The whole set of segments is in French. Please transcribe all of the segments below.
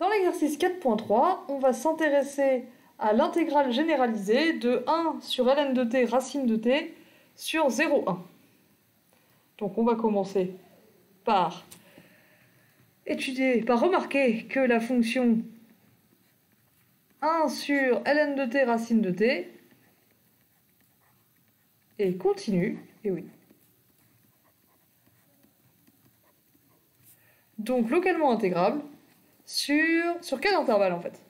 Dans l'exercice 4.3, on va s'intéresser à l'intégrale généralisée de 1 sur ln de t racine de t sur 0,1. Donc on va commencer par remarquer que la fonction 1 sur ln de t racine de t est continue, et oui. Donc localement intégrable sur quel intervalle en fait?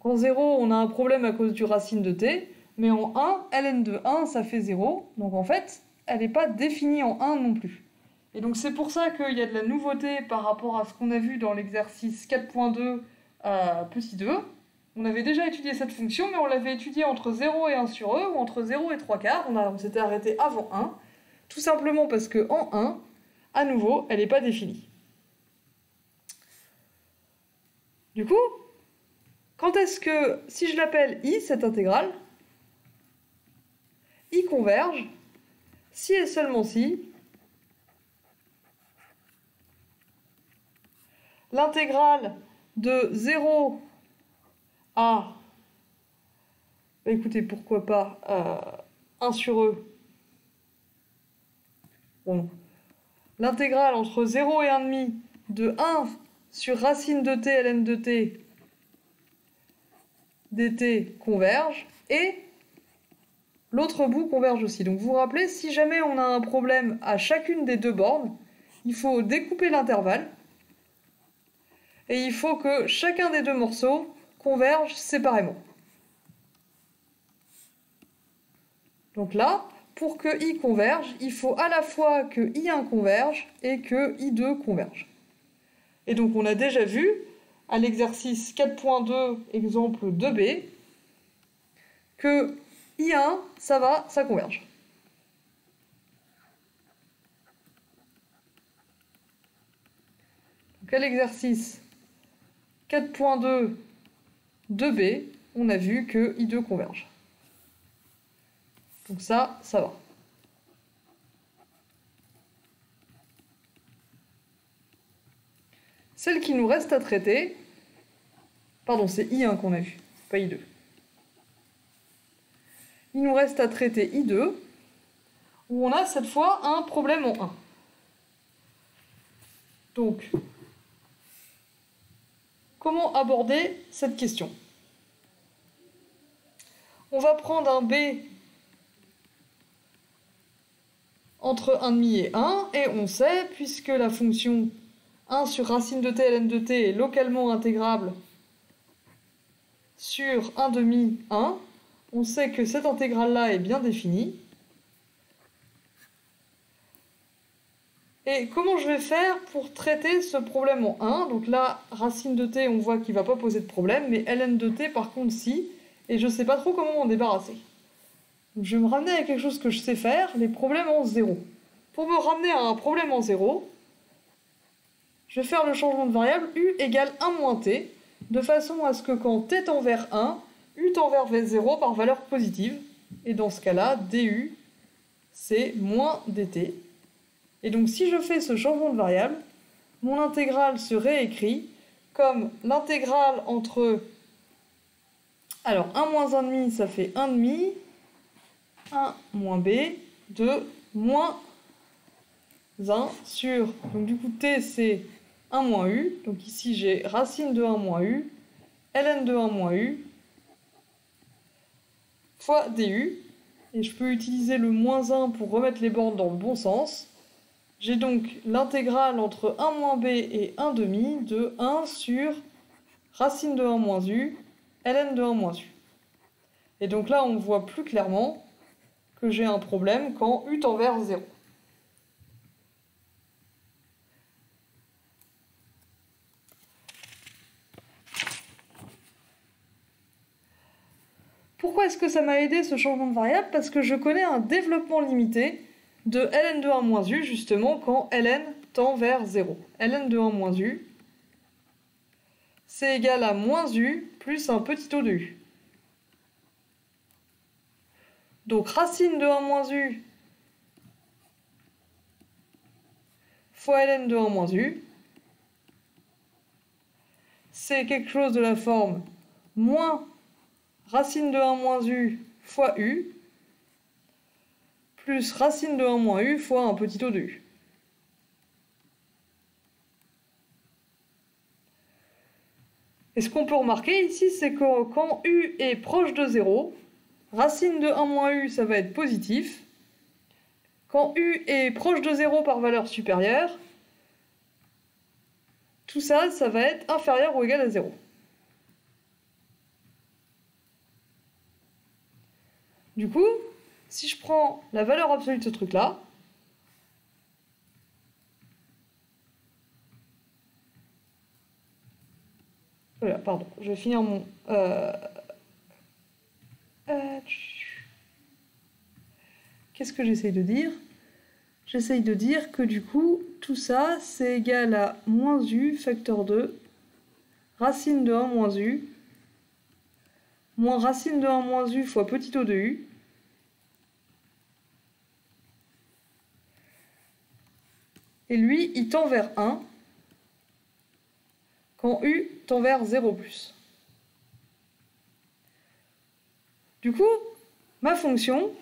En 0, on a un problème à cause du racine de t, mais en 1, ln de 1, ça fait 0, donc en fait, elle n'est pas définie en 1 non plus. Et donc c'est pour ça qu'il y a de la nouveauté par rapport à ce qu'on a vu dans l'exercice 4.2 petit 2. On avait déjà étudié cette fonction, mais on l'avait étudiée entre 0 et 1 sur e, ou entre 0 et 3/4, on s'était arrêté avant 1, tout simplement parce que en 1, à nouveau, elle n'est pas définie. Du coup, quand est-ce que, si je l'appelle i, cette intégrale, i converge, si et seulement si, l'intégrale de 0 à, écoutez, pourquoi pas, 1 sur e, bon, l'intégrale entre 0 et 1,5 de 1 sur racine de t ln de t dt converge, et l'autre bout converge aussi. Donc vous vous rappelez, si jamais on a un problème à chacune des deux bornes, il faut découper l'intervalle, et il faut que chacun des deux morceaux converge séparément. Donc là, pour que i converge, il faut à la fois que i1 converge et que i2 converge. Et donc on a déjà vu, à l'exercice 4.2, exemple 2b, que I1, ça va, ça converge. Donc à l'exercice 4.2, 2b, on a vu que I2 converge. Donc ça va. Celle qui nous reste à traiter, pardon, c'est I1 qu'on a vu, pas I2. Il nous reste à traiter I2, où on a cette fois un problème en 1. Donc, comment aborder cette question? On va prendre un B entre 1,5 et 1, et on sait, puisque la fonction 1 sur racine de t ln de t est localement intégrable sur 1,5, 1, on sait que cette intégrale-là est bien définie. Et comment je vais faire pour traiter ce problème en 1? Donc là, racine de t, on voit qu'il ne va pas poser de problème, mais ln de t, par contre, si. Et je ne sais pas trop comment m'en débarrasser. Donc je vais me ramener à quelque chose que je sais faire, les problèmes en 0. Pour me ramener à un problème en 0, je vais faire le changement de variable u égale 1 moins t, de façon à ce que quand t tend vers 1, u tend vers 0 par valeur positive. Et dans ce cas-là, du, c'est moins dt. Et donc si je fais ce changement de variable, mon intégrale se réécrit comme l'intégrale entre... Alors 1 moins 1,5, ça fait 1,5, 1 moins b, de moins 1 sur... Donc du coup t c'est 1 moins u, donc ici j'ai racine de 1 moins u, ln de 1 moins u, fois du, et je peux utiliser le moins 1 pour remettre les bornes dans le bon sens. J'ai donc l'intégrale entre 1 moins b et 1,5 de 1 sur racine de 1 moins u, ln de 1 moins u. Et donc là, on voit plus clairement que j'ai un problème quand u tend vers 0. Pourquoi est-ce que ça m'a aidé ce changement de variable? Parce que je connais un développement limité de ln de 1 moins u, justement, quand ln tend vers 0. ln de 1 moins u, c'est égal à moins u plus un petit o de u. Donc racine de 1 moins u fois ln de 1 moins u. C'est quelque chose de la forme moins racine de 1 moins u fois u, plus racine de 1 moins u fois un petit o de u. Et ce qu'on peut remarquer ici, c'est que quand u est proche de 0, racine de 1 moins u, ça va être positif. Quand u est proche de 0 par valeur supérieure, tout ça, ça va être inférieur ou égal à 0. Du coup, si je prends la valeur absolue de ce truc-là, voilà, pardon, je vais finir mon... Qu'est-ce que j'essaye de dire? J'essaye de dire que du coup, tout ça, c'est égal à moins u facteur 2, racine de 1 moins u, moins racine de 1 moins u fois petit o de u, et lui, il tend vers 1, quand u tend vers 0+. Du coup, ma fonction,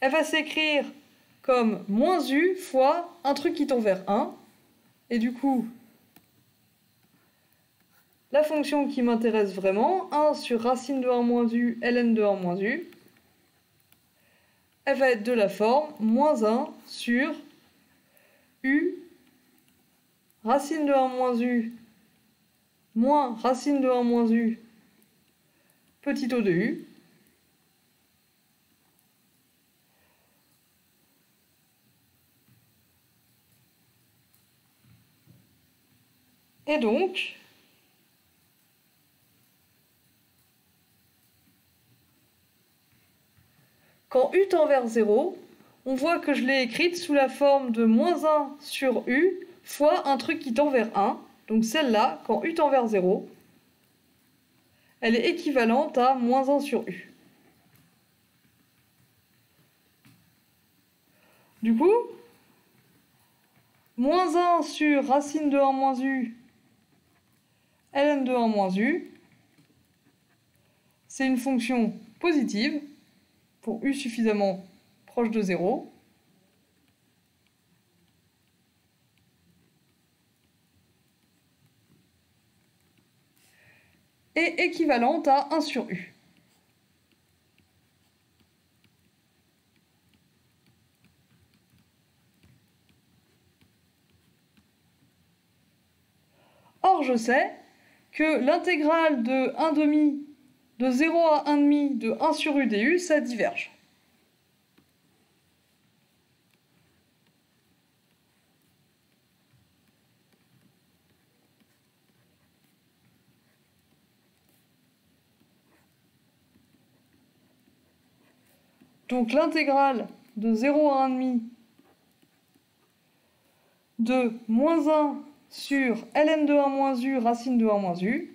elle va s'écrire comme moins u fois un truc qui tend vers 1. Et du coup, la fonction qui m'intéresse vraiment, 1 sur racine de 1 moins u, ln de 1 moins u, elle va être de la forme moins 1 sur u, racine de 1 moins u, moins racine de 1 moins u, petit o de u. Et donc, quand u tend vers 0, on voit que je l'ai écrite sous la forme de moins 1 sur u fois un truc qui tend vers 1. Donc celle-là, quand u tend vers 0, elle est équivalente à moins 1 sur u. Du coup, moins 1 sur racine de 1 moins u, ln de 1 moins u, c'est une fonction positive pour u suffisamment proche de 0. Et équivalente à 1 sur u. Or, je sais que l'intégrale de 1 demi de 0 à 1 demi de 1 sur u du, ça diverge. Donc l'intégrale de 0 à 1 demi de moins 1 sur ln de 1 moins u racine de 1 moins u,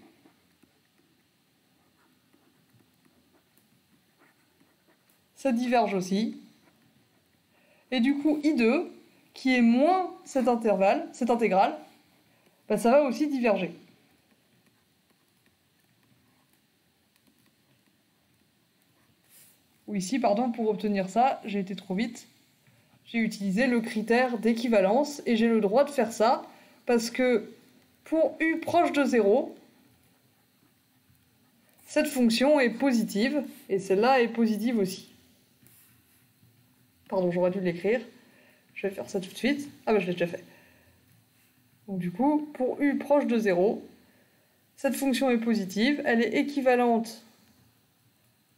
ça diverge aussi. Et du coup, I2, qui est moins cet intervalle, cette intégrale, bah, ça va aussi diverger. Ou ici, pardon, pour obtenir ça, j'ai été trop vite. J'ai utilisé le critère d'équivalence et j'ai le droit de faire ça parce que pour u proche de 0, cette fonction est positive et celle-là est positive aussi. Pardon, j'aurais dû l'écrire. Je vais faire ça tout de suite. Ah bah je l'ai déjà fait. Donc du coup, pour u proche de 0, cette fonction est positive. Elle est équivalente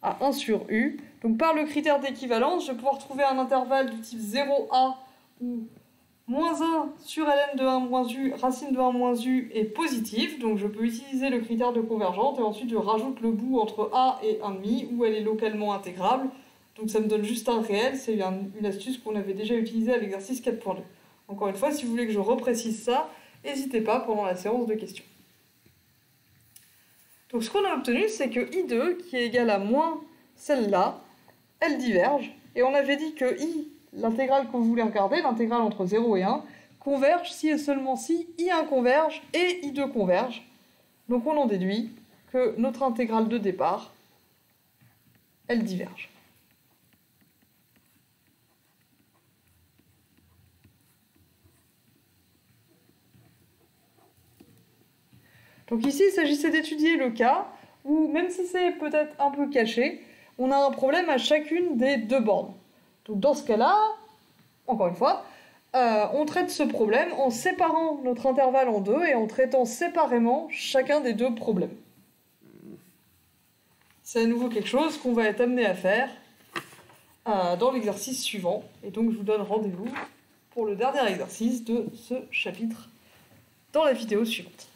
à 1 sur u. Donc par le critère d'équivalence, je vais pouvoir trouver un intervalle du type 0a où moins 1 sur ln de 1 moins u, racine de 1 moins u est positive. Donc je peux utiliser le critère de convergente et ensuite je rajoute le bout entre a et 1,5 où elle est localement intégrable. Donc ça me donne juste un réel, c'est une astuce qu'on avait déjà utilisée à l'exercice 4.2. Encore une fois, si vous voulez que je reprécise ça, n'hésitez pas pendant la séance de questions. Donc ce qu'on a obtenu, c'est que I2, qui est égal à moins celle-là, elle diverge. Et on avait dit que I, l'intégrale qu'on voulait regarder, l'intégrale entre 0 et 1, convergent si et seulement si I1 converge et I2 converge. Donc on en déduit que notre intégrale de départ, elle diverge. Donc ici, il s'agissait d'étudier le cas où, même si c'est peut-être un peu caché, on a un problème à chacune des deux bornes. Donc dans ce cas-là, encore une fois, on traite ce problème en séparant notre intervalle en deux et en traitant séparément chacun des deux problèmes. C'est à nouveau quelque chose qu'on va être amené à faire dans l'exercice suivant. Et donc je vous donne rendez-vous pour le dernier exercice de ce chapitre dans la vidéo suivante.